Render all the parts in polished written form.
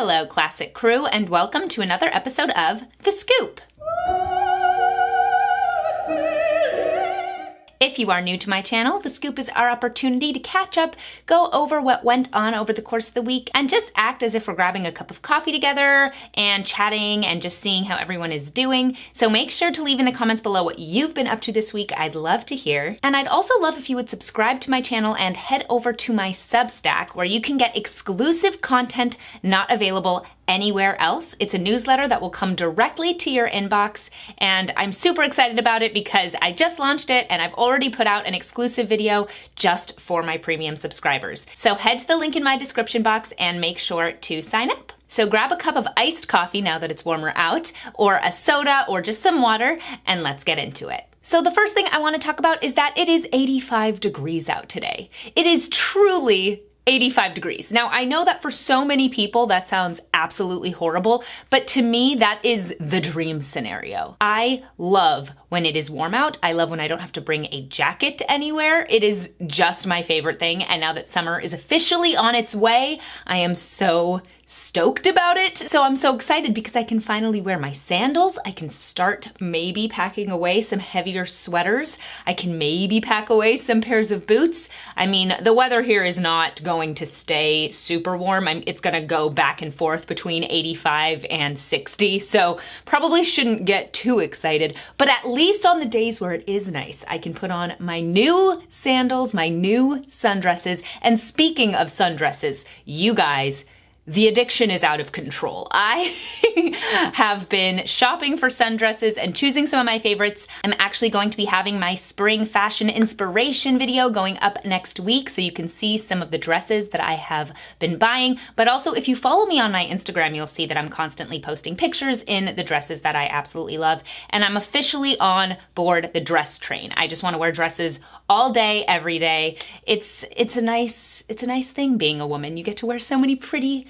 Hello, Classic Crew, and welcome to another episode of The Scoop. If you are new to my channel, The Scoop is our opportunity to catch up, go over what went on over the course of the week, and just act as if we're grabbing a cup of coffee together and chatting and just seeing how everyone is doing. So make sure to leave in the comments below what you've been up to this week. I'd love to hear. And I'd also love if you would subscribe to my channel and head over to my Substack, where you can get exclusive content not available anywhere else. It's a newsletter that will come directly to your inbox, and I'm super excited about it because I just launched it and I've already put out an exclusive video just for my premium subscribers. So head to the link in my description box and make sure to sign up. So grab a cup of iced coffee now that it's warmer out, or a soda, or just some water, and let's get into it. So the first thing I want to talk about is that it is 85 degrees out today. It is truly 85 degrees. Now, I know that for so many people that sounds absolutely horrible, but to me, that is the dream scenario. I love when it is warm out. I love when I don't have to bring a jacket anywhere. It is just my favorite thing. And now that summer is officially on its way, I am so stoked about it. So I'm so excited because I can finally wear my sandals. I can start maybe packing away some heavier sweaters. I can maybe pack away some pairs of boots. I mean, the weather here is not going to stay super warm. It's gonna go back and forth between 85 and 60. So probably shouldn't get too excited, but at least on the days where it is nice, I can put on my new sandals, my new sundresses. And speaking of sundresses, you guys, the addiction is out of control. I have been shopping for sundresses and choosing some of my favorites. I'm actually going to be having my spring fashion inspiration video going up next week, so you can see some of the dresses that I have been buying. But also, if you follow me on my Instagram, you'll see that I'm constantly posting pictures in the dresses that I absolutely love. And I'm officially on board the dress train. I just want to wear dresses all day, every day. It's a nice thing being a woman. You get to wear so many pretty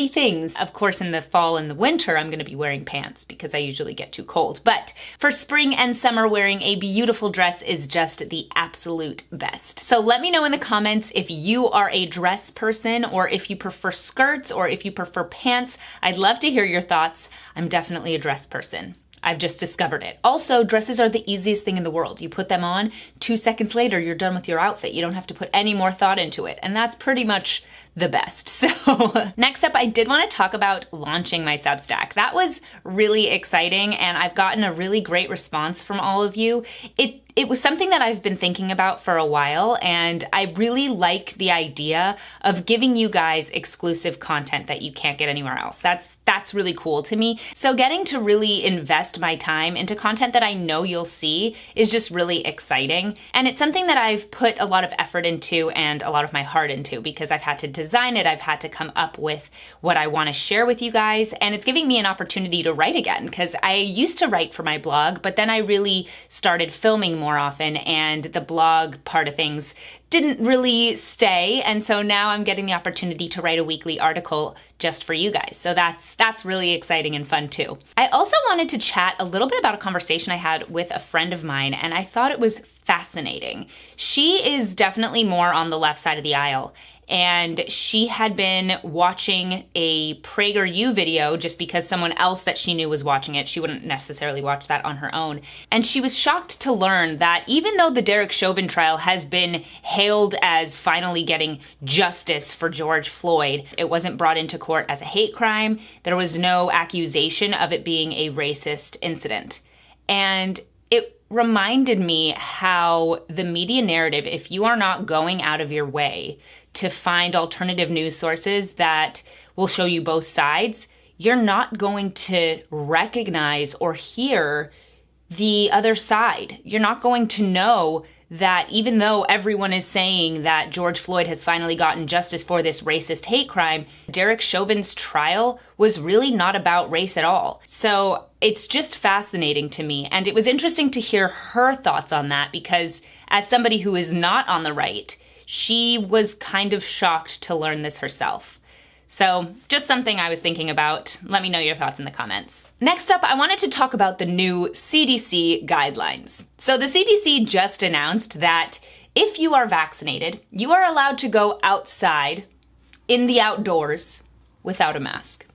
things. Of course, in the fall and the winter, I'm gonna be wearing pants because I usually get too cold. But for spring and summer, wearing a beautiful dress is just the absolute best. So let me know in the comments if you are a dress person, or if you prefer skirts, or if you prefer pants. I'd love to hear your thoughts. I'm definitely a dress person. I've just discovered it. Also, dresses are the easiest thing in the world. You put them on, 2 seconds later, you're done with your outfit. You don't have to put any more thought into it. And that's pretty much the best. So next up, I did want to talk about launching my Substack. That was really exciting, and I've gotten a really great response from all of you. It was something that I've been thinking about for a while, and I really like the idea of giving you guys exclusive content that you can't get anywhere else. That's really cool to me. So getting to really invest my time into content that I know you'll see is just really exciting. And it's something that I've put a lot of effort into and a lot of my heart into, because I've had to design it, I've had to come up with what I want to share with you guys, and it's giving me an opportunity to write again, because I used to write for my blog, but then I really started filming more often, and the blog part of things didn't really stay, and so now I'm getting the opportunity to write a weekly article just for you guys. So that's really exciting and fun too. I also wanted to chat a little bit about a conversation I had with a friend of mine, and I thought it was fascinating. She is definitely more on the left side of the aisle, and she had been watching a PragerU video just because someone else that she knew was watching it. She wouldn't necessarily watch that on her own. And she was shocked to learn that even though the Derek Chauvin trial has been hailed as finally getting justice for George Floyd, it wasn't brought into court as a hate crime. There was no accusation of it being a racist incident. And it reminded me how the media narrative, if you are not going out of your way to find alternative news sources that will show you both sides, you're not going to recognize or hear the other side. You're not going to know that even though everyone is saying that George Floyd has finally gotten justice for this racist hate crime, Derek Chauvin's trial was really not about race at all. So it's just fascinating to me. And it was interesting to hear her thoughts on that, because as somebody who is not on the right, she was kind of shocked to learn this herself. So just something I was thinking about. Let me know your thoughts in the comments. Next up, I wanted to talk about the new CDC guidelines. So the CDC just announced that if you are vaccinated, you are allowed to go outside in the outdoors without a mask.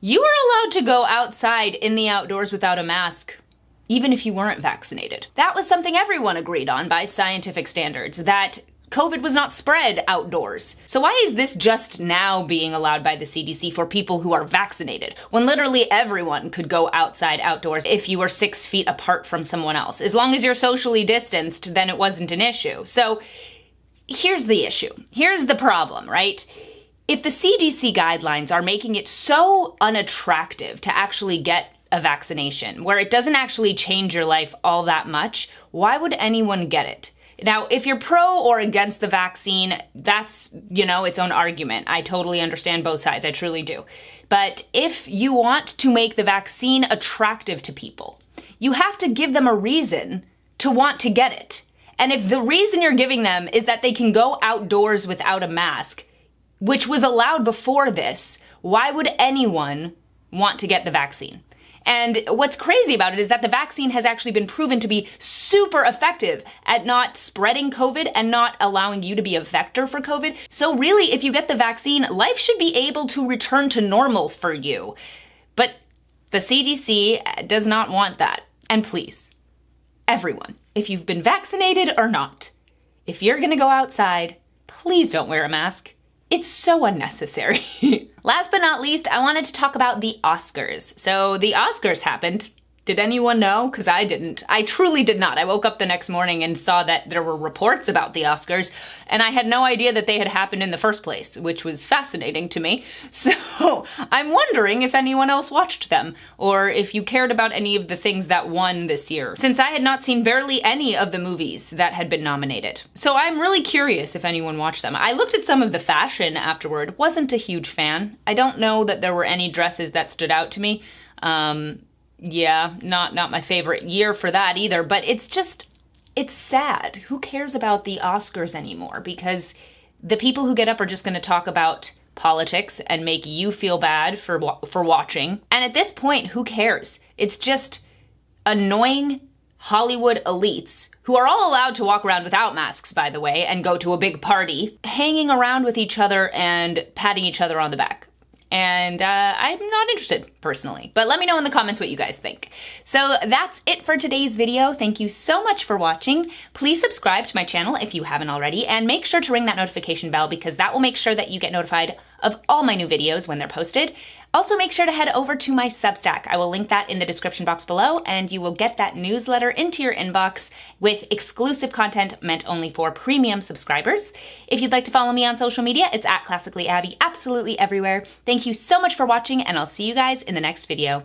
you were allowed to go outside in the outdoors without a mask, even if you weren't vaccinated. That was something everyone agreed on by scientific standards, that COVID was not spread outdoors. So why is this just now being allowed by the CDC for people who are vaccinated, when literally everyone could go outside outdoors if you were 6 feet apart from someone else? As long as you're socially distanced, then it wasn't an issue. So here's the issue. Here's the problem, right? If the CDC guidelines are making it so unattractive to actually get a vaccination, where it doesn't actually change your life all that much, why would anyone get it? Now, if you're pro or against the vaccine, that's, its own argument. I totally understand both sides, I truly do. But if you want to make the vaccine attractive to people, you have to give them a reason to want to get it. And if the reason you're giving them is that they can go outdoors without a mask, which was allowed before this, why would anyone want to get the vaccine? And what's crazy about it is that the vaccine has actually been proven to be super effective at not spreading COVID and not allowing you to be a vector for COVID. So really, if you get the vaccine, life should be able to return to normal for you. But the CDC does not want that. And please, everyone, if you've been vaccinated or not, if you're gonna go outside, please don't wear a mask. It's so unnecessary. Last but not least, I wanted to talk about the Oscars. So the Oscars happened. Did anyone know? Because I didn't. I truly did not. I woke up the next morning and saw that there were reports about the Oscars, and I had no idea that they had happened in the first place, which was fascinating to me. So I'm wondering if anyone else watched them, or if you cared about any of the things that won this year, since I had not seen barely any of the movies that had been nominated. So I'm really curious if anyone watched them. I looked at some of the fashion afterward, wasn't a huge fan. I don't know that there were any dresses that stood out to me. Yeah, not my favorite year for that either, but it's sad. Who cares about the Oscars anymore? Because the people who get up are just going to talk about politics and make you feel bad for watching. And at this point, who cares? It's just annoying Hollywood elites, who are all allowed to walk around without masks, by the way, and go to a big party, hanging around with each other and patting each other on the back. And I'm not interested, personally. But let me know in the comments what you guys think. So that's it for today's video. Thank you so much for watching. Please subscribe to my channel if you haven't already, and make sure to ring that notification bell, because that will make sure that you get notified of all my new videos when they're posted. Also, make sure to head over to my Substack. I will link that in the description box below, and you will get that newsletter into your inbox with exclusive content meant only for premium subscribers. If you'd like to follow me on social media, it's @ClassicallyAbby, absolutely everywhere. Thank you so much for watching, and I'll see you guys in the next video.